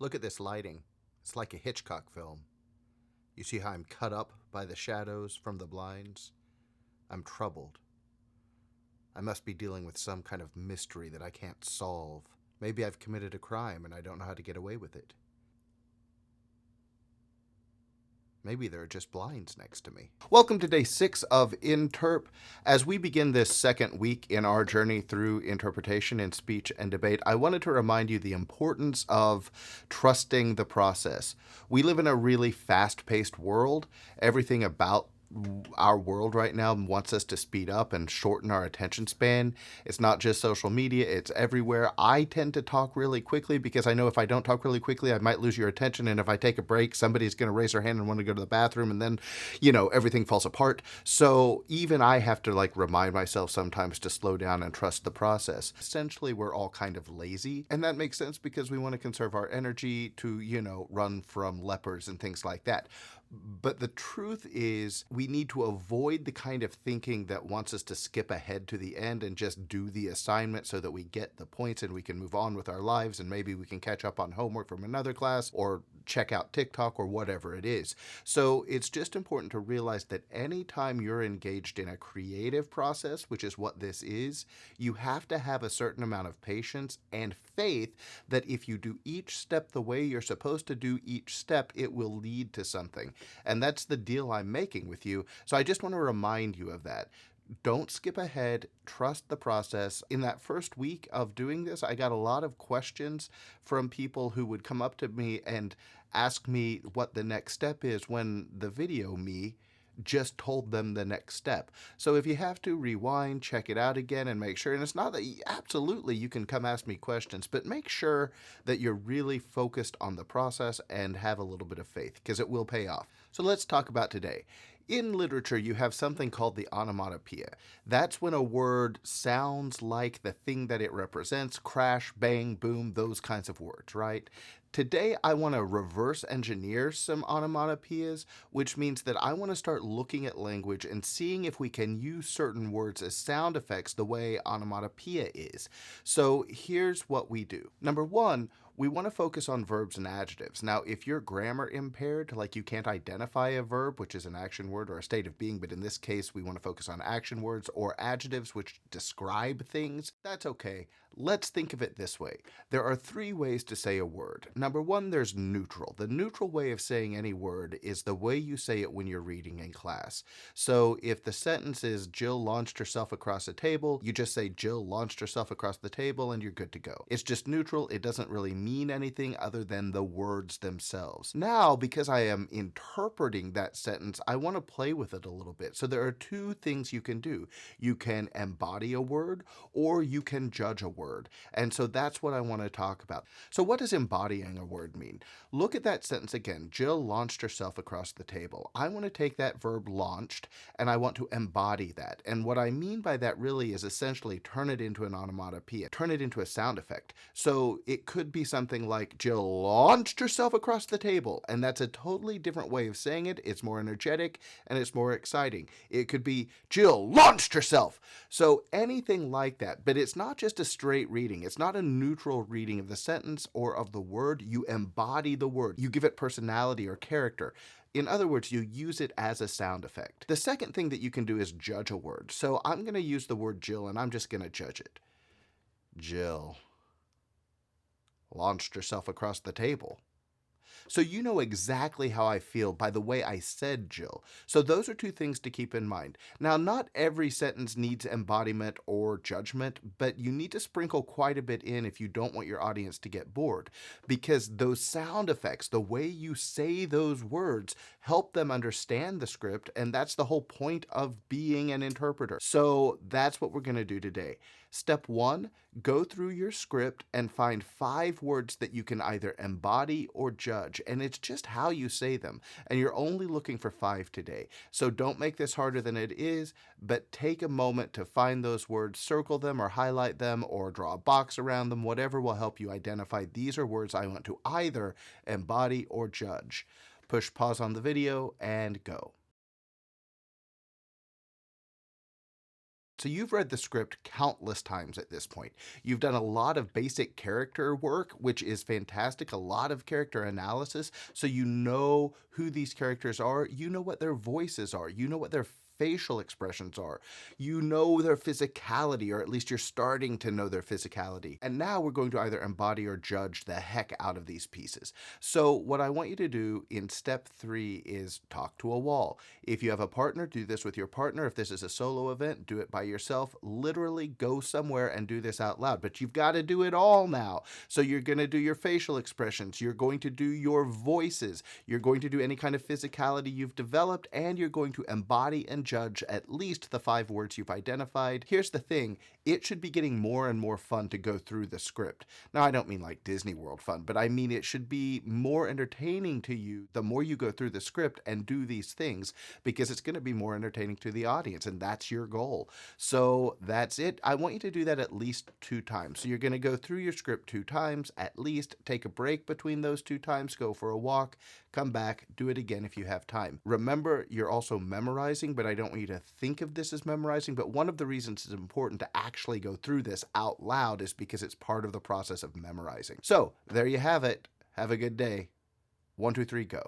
Look at this lighting. It's like a Hitchcock film. You see how I'm cut up by the shadows from the blinds? I'm troubled. I must be dealing with some kind of mystery that I can't solve. Maybe I've committed a crime and I don't know how to get away with it. Maybe there are just blinds next to me. Welcome to day 6 of Interp. As we begin this second week in our journey through interpretation in speech and debate, I wanted to remind you the importance of trusting the process. We live in a really fast-paced world. Everything about our world right now wants us to speed up and shorten our attention span. It's not just social media, it's everywhere. I tend to talk really quickly because I know if I don't talk really quickly, I might lose your attention. And if I take a break, somebody's going to raise their hand and want to go to the bathroom, and then, everything falls apart. So even I have to remind myself sometimes to slow down and trust the process. Essentially, we're all kind of lazy. And that makes sense because we want to conserve our energy to, run from lepers and things like that. But the truth is, we need to avoid the kind of thinking that wants us to skip ahead to the end and just do the assignment so that we get the points and we can move on with our lives, and maybe we can catch up on homework from another class or check out TikTok or whatever it is. So it's just important to realize that anytime you're engaged in a creative process, which is what this is, you have to have a certain amount of patience and faith that if you do each step the way you're supposed to do each step, it will lead to something. And that's the deal I'm making with you. So I just want to remind you of that. Don't skip ahead. Trust the process. In that first week of doing this, I got a lot of questions from people who would come up to me and ask me what the next step is when the video me just told them the next step. So if you have to rewind, check it out again and make sure. And it's not that absolutely you can come ask me questions, but make sure that you're really focused on the process and have a little bit of faith because it will pay off. So let's talk about today. In literature, you have something called the onomatopoeia. That's when a word sounds like the thing that it represents: crash, bang, boom, those kinds of words, right? Today, I want to reverse engineer some onomatopoeias, which means that I want to start looking at language and seeing if we can use certain words as sound effects the way onomatopoeia is. So here's what we do. Number one, we want to focus on verbs and adjectives. Now, if you're grammar impaired, like you can't identify a verb, which is an action word or a state of being, but in this case, we want to focus on action words or adjectives, which describe things, that's okay. Let's think of it this way. There are 3 ways to say a word. Number 1, there's neutral. The neutral way of saying any word is the way you say it when you're reading in class. So if the sentence is Jill launched herself across a table, you just say Jill launched herself across the table and you're good to go. It's just neutral. It doesn't really mean anything other than the words themselves. Now, because I am interpreting that sentence, I want to play with it a little bit. So there are 2 things you can do. You can embody a word or you can judge a word. And so that's what I want to talk about. So what does embodying a word mean? Look at that sentence again. Jill launched herself across the table. I want to take that verb launched and I want to embody that. And what I mean by that really is essentially turn it into an onomatopoeia, turn it into a sound effect. So it could be something like Jill launched herself across the table, and that's a totally different way of saying it. It's more energetic and it's more exciting. It could be Jill launched herself. So anything like that, but it's not just a straight reading. It's not a neutral reading of the sentence or of the word. You embody the word. You give it personality or character. In other words, you use it as a sound effect. The second thing that you can do is judge a word. So I'm going to use the word Jill and I'm just going to judge it. Jill launched herself across the table. So you know exactly how I feel by the way I said Jill. So those are 2 things to keep in mind. Now, not every sentence needs embodiment or judgment, but you need to sprinkle quite a bit in if you don't want your audience to get bored, because those sound effects, the way you say those words, help them understand the script, and that's the whole point of being an interpreter. So that's what we're going to do today. Step 1, go through your script and find 5 words that you can either embody or judge, and it's just how you say them, and you're only looking for 5 today. So don't make this harder than it is, but take a moment to find those words, circle them or highlight them or draw a box around them, whatever will help you identify these are words I want to either embody or judge. Push pause on the video and go. So you've read the script countless times at this point. You've done a lot of basic character work, which is fantastic, a lot of character analysis, so you know who these characters are, you know what their voices are, you know what their facial expressions are, you know their physicality, or at least you're starting to know their physicality. And now we're going to either embody or judge the heck out of these pieces. So what I want you to do in step 3 is talk to a wall. If you have a partner, do this with your partner. If this is a solo event, do it by yourself. Literally go somewhere and do this out loud, but you've got to do it all now. So you're going to do your facial expressions, you're going to do your voices, you're going to do any kind of physicality you've developed, and you're going to embody and judge at least the 5 words you've identified. Here's the thing, it should be getting more and more fun to go through the script. Now, I don't mean like Disney World fun, but I mean it should be more entertaining to you the more you go through the script and do these things, because it's going to be more entertaining to the audience, and that's your goal. So that's it. I want you to do that at least 2 times. So you're going to go through your script 2 times, at least take a break between those 2 times, go for a walk, come back, do it again if you have time. Remember, you're also memorizing, but I don't want you to think of this as memorizing, but one of the reasons it's important to actually go through this out loud is because it's part of the process of memorizing. So there you have it. Have a good day. 1, 2, 3, go.